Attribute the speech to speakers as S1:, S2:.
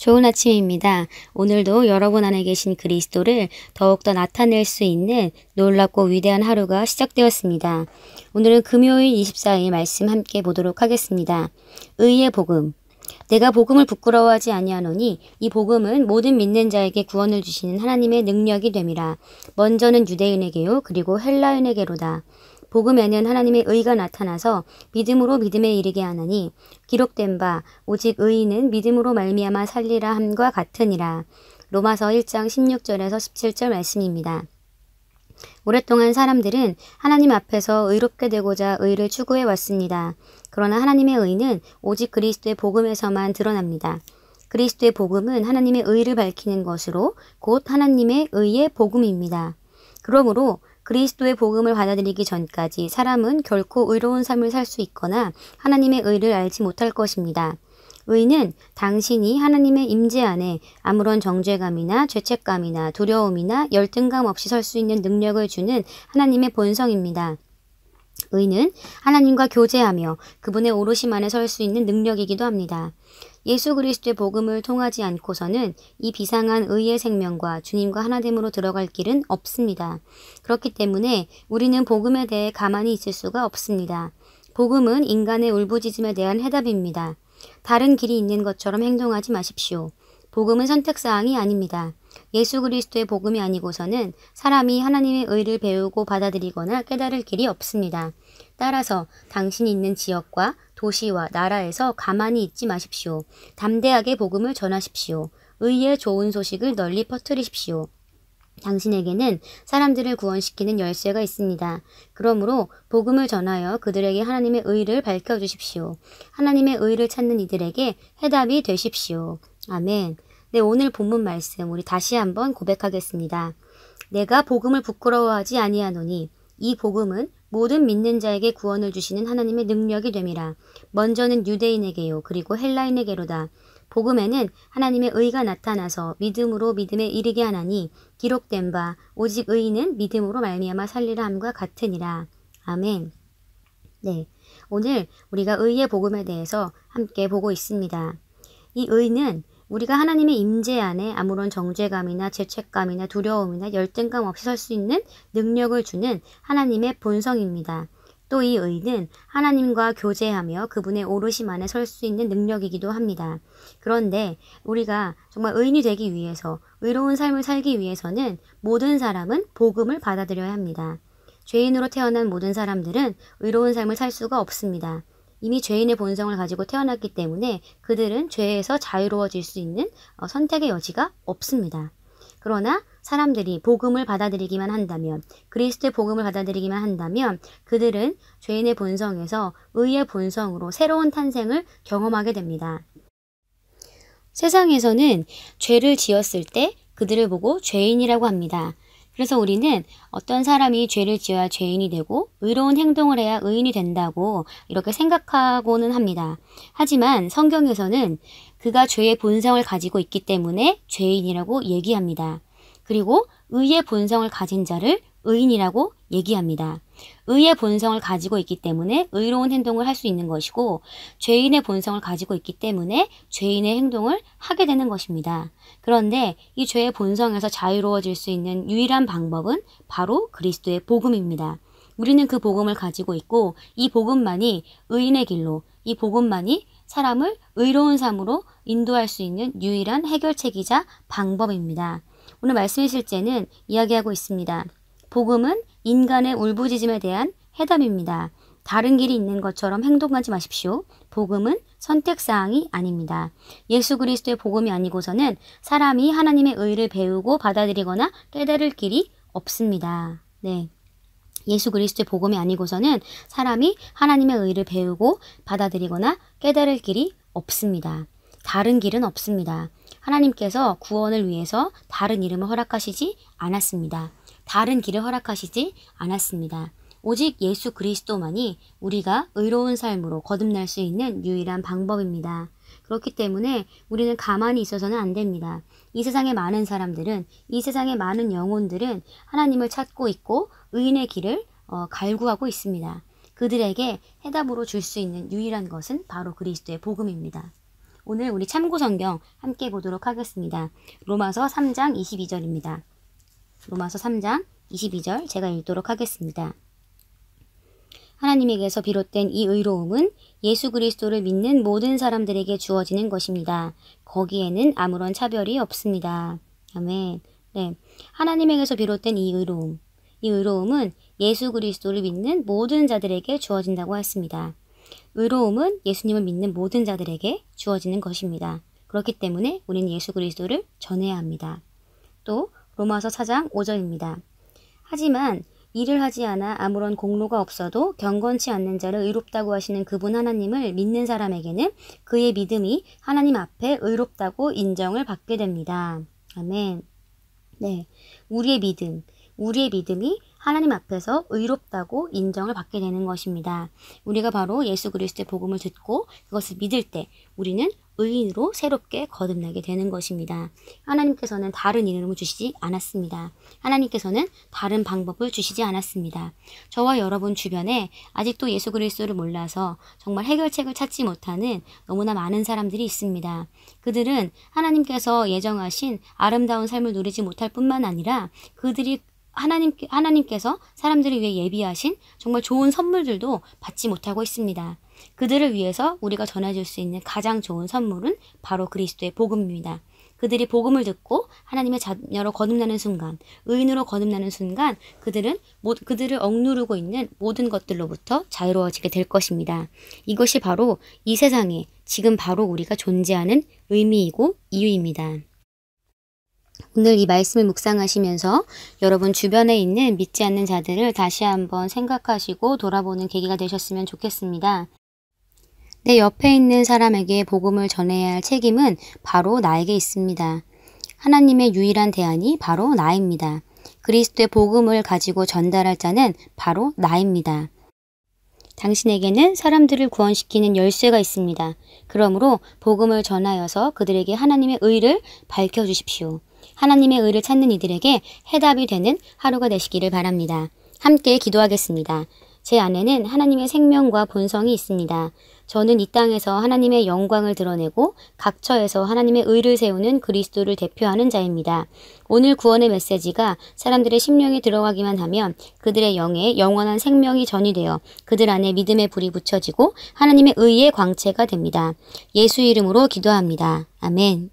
S1: 좋은 아침입니다. 오늘도 여러분 안에 계신 그리스도를 더욱더 나타낼 수 있는 놀랍고 위대한 하루가 시작되었습니다. 오늘은 금요일 24일 말씀 함께 보도록 하겠습니다. 의의 복음. 내가 복음을 부끄러워하지 아니하노니 이 복음은 모든 믿는 자에게 구원을 주시는 하나님의 능력이 됨이라. 먼저는 유대인에게요 그리고 헬라인에게로다. 복음에는 하나님의 의가 나타나서 믿음으로 믿음에 이르게 하나니 기록된 바 오직 의인은 믿음으로 말미암아 살리라 함과 같으니라. 로마서 1장 16절에서 17절 말씀입니다. 오랫동안 사람들은 하나님 앞에서 의롭게 되고자 의를 추구해 왔습니다. 그러나 하나님의 의는 오직 그리스도의 복음에서만 드러납니다. 그리스도의 복음은 하나님의 의를 밝히는 것으로 곧 하나님의 의의 복음입니다. 그러므로 그리스도의 복음을 받아들이기 전까지 사람은 결코 의로운 삶을 살 수 있거나 하나님의 의를 알지 못할 것입니다. 의는 당신이 하나님의 임재 안에 아무런 정죄감이나 죄책감이나 두려움이나 열등감 없이 설 수 있는 능력을 주는 하나님의 본성입니다. 의는 하나님과 교제하며 그분의 오르심 안에 설 수 있는 능력이기도 합니다. 예수 그리스도의 복음을 통하지 않고서는 이 비상한 의의 생명과 주님과 하나됨으로 들어갈 길은 없습니다. 그렇기 때문에 우리는 복음에 대해 가만히 있을 수가 없습니다. 복음은 인간의 울부짖음에 대한 해답입니다. 다른 길이 있는 것처럼 행동하지 마십시오. 복음은 선택사항이 아닙니다. 예수 그리스도의 복음이 아니고서는 사람이 하나님의 의를 배우고 받아들이거나 깨달을 길이 없습니다. 따라서 당신이 있는 지역과 도시와 나라에서 가만히 있지 마십시오. 담대하게 복음을 전하십시오. 의의 좋은 소식을 널리 퍼뜨리십시오. 당신에게는 사람들을 구원시키는 열쇠가 있습니다. 그러므로 복음을 전하여 그들에게 하나님의 의를 밝혀주십시오. 하나님의 의를 찾는 이들에게 해답이 되십시오. 아멘. 네, 오늘 본문 말씀 우리 다시 한번 고백하겠습니다. 내가 복음을 부끄러워하지 아니하노니 이 복음은 모든 믿는 자에게 구원을 주시는 하나님의 능력이 됨이라. 먼저는 유대인에게요 그리고 헬라인에게로다. 복음에는 하나님의 의가 나타나서 믿음으로 믿음에 이르게 하나니 기록된 바 오직 의인은 믿음으로 말미암아 살리라 함과 같으니라. 아멘. 네, 오늘 우리가 의의 복음에 대해서 함께 보고 있습니다. 이 의는 우리가 하나님의 임재 안에 아무런 정죄감이나 죄책감이나 두려움이나 열등감 없이 설 수 있는 능력을 주는 하나님의 본성입니다. 또 이 의는 하나님과 교제하며 그분의 오르심 안에 설 수 있는 능력이기도 합니다. 그런데 우리가 정말 의인이 되기 위해서 의로운 삶을 살기 위해서는 모든 사람은 복음을 받아들여야 합니다. 죄인으로 태어난 모든 사람들은 의로운 삶을 살 수가 없습니다. 이미 죄인의 본성을 가지고 태어났기 때문에 그들은 죄에서 자유로워질 수 있는 선택의 여지가 없습니다. 그러나 사람들이 복음을 받아들이기만 한다면, 그리스도의 복음을 받아들이기만 한다면 그들은 죄인의 본성에서 의의 본성으로 새로운 탄생을 경험하게 됩니다. 세상에서는 죄를 지었을 때 그들을 보고 죄인이라고 합니다. 그래서 우리는 어떤 사람이 죄를 지어야 죄인이 되고 의로운 행동을 해야 의인이 된다고 이렇게 생각하고는 합니다. 하지만 성경에서는 그가 죄의 본성을 가지고 있기 때문에 죄인이라고 얘기합니다. 그리고 의의 본성을 가진 자를 의인이라고 얘기합니다. 의의 본성을 가지고 있기 때문에 의로운 행동을 할 수 있는 것이고 죄인의 본성을 가지고 있기 때문에 죄인의 행동을 하게 되는 것입니다. 그런데 이 죄의 본성에서 자유로워질 수 있는 유일한 방법은 바로 그리스도의 복음입니다. 우리는 그 복음을 가지고 있고 이 복음만이 의인의 길로, 이 복음만이 사람을 의로운 삶으로 인도할 수 있는 유일한 해결책이자 방법입니다. 오늘 말씀의 실제는 이야기하고 있습니다. 복음은 인간의 울부짖음에 대한 해답입니다. 다른 길이 있는 것처럼 행동하지 마십시오. 복음은 선택사항이 아닙니다. 예수 그리스도의 복음이 아니고서는 사람이 하나님의 의를 배우고 받아들이거나 깨달을 길이 없습니다. 네. 예수 그리스도의 복음이 아니고서는 사람이 하나님의 의를 배우고 받아들이거나 깨달을 길이 없습니다. 다른 길은 없습니다. 하나님께서 구원을 위해서 다른 이름을 허락하시지 않았습니다. 다른 길을 허락하시지 않았습니다. 오직 예수 그리스도만이 우리가 의로운 삶으로 거듭날 수 있는 유일한 방법입니다. 그렇기 때문에 우리는 가만히 있어서는 안 됩니다. 이 세상의 많은 사람들은, 이 세상의 많은 영혼들은 하나님을 찾고 있고 의인의 길을 갈구하고 있습니다. 그들에게 해답으로 줄 수 있는 유일한 것은 바로 그리스도의 복음입니다. 오늘 우리 참고성경 함께 보도록 하겠습니다. 로마서 3장 22절입니다. 로마서 3장 22절 제가 읽도록 하겠습니다. 하나님에게서 비롯된 이 의로움은 예수 그리스도를 믿는 모든 사람들에게 주어지는 것입니다. 거기에는 아무런 차별이 없습니다. 아멘. 네, 하나님에게서 비롯된 이 의로움은 예수 그리스도를 믿는 모든 자들에게 주어진다고 했습니다. 의로움은 예수님을 믿는 모든 자들에게 주어지는 것입니다. 그렇기 때문에 우리는 예수 그리스도를 전해야 합니다. 또 로마서 4장 5절입니다. 하지만 일을 하지 않아 아무런 공로가 없어도 경건치 않는 자를 의롭다고 하시는 그분 하나님을 믿는 사람에게는 그의 믿음이 하나님 앞에 의롭다고 인정을 받게 됩니다. 아멘. 네, 우리의 믿음이 하나님 앞에서 의롭다고 인정을 받게 되는 것입니다. 우리가 바로 예수 그리스도의 복음을 듣고 그것을 믿을 때 우리는 의인으로 새롭게 거듭나게 되는 것입니다. 하나님께서는 다른 이름을 주시지 않았습니다. 하나님께서는 다른 방법을 주시지 않았습니다. 저와 여러분 주변에 아직도 예수 그리스도를 몰라서 정말 해결책을 찾지 못하는 너무나 많은 사람들이 있습니다. 그들은 하나님께서 예정하신 아름다운 삶을 누리지 못할 뿐만 아니라 그들이 하나님께서 사람들을 위해 예비하신 정말 좋은 선물들도 받지 못하고 있습니다. 그들을 위해서 우리가 전해줄 수 있는 가장 좋은 선물은 바로 그리스도의 복음입니다. 그들이 복음을 듣고 하나님의 자녀로 거듭나는 순간, 의인으로 거듭나는 순간 그들을 억누르고 있는 모든 것들로부터 자유로워지게 될 것입니다. 이것이 바로 이 세상에 지금 바로 우리가 존재하는 의미이고 이유입니다. 오늘 이 말씀을 묵상하시면서 여러분 주변에 있는 믿지 않는 자들을 다시 한번 생각하시고 돌아보는 계기가 되셨으면 좋겠습니다. 내 옆에 있는 사람에게 복음을 전해야 할 책임은 바로 나에게 있습니다. 하나님의 유일한 대안이 바로 나입니다. 그리스도의 복음을 가지고 전달할 자는 바로 나입니다. 당신에게는 사람들을 구원시키는 열쇠가 있습니다. 그러므로 복음을 전하여서 그들에게 하나님의 의를 밝혀주십시오. 하나님의 의를 찾는 이들에게 해답이 되는 하루가 되시기를 바랍니다. 함께 기도하겠습니다. 제 안에는 하나님의 생명과 본성이 있습니다. 저는 이 땅에서 하나님의 영광을 드러내고 각처에서 하나님의 의를 세우는 그리스도를 대표하는 자입니다. 오늘 구원의 메시지가 사람들의 심령에 들어가기만 하면 그들의 영에 영원한 생명이 전이되어 그들 안에 믿음의 불이 붙여지고 하나님의 의의 광채가 됩니다. 예수 이름으로 기도합니다. 아멘.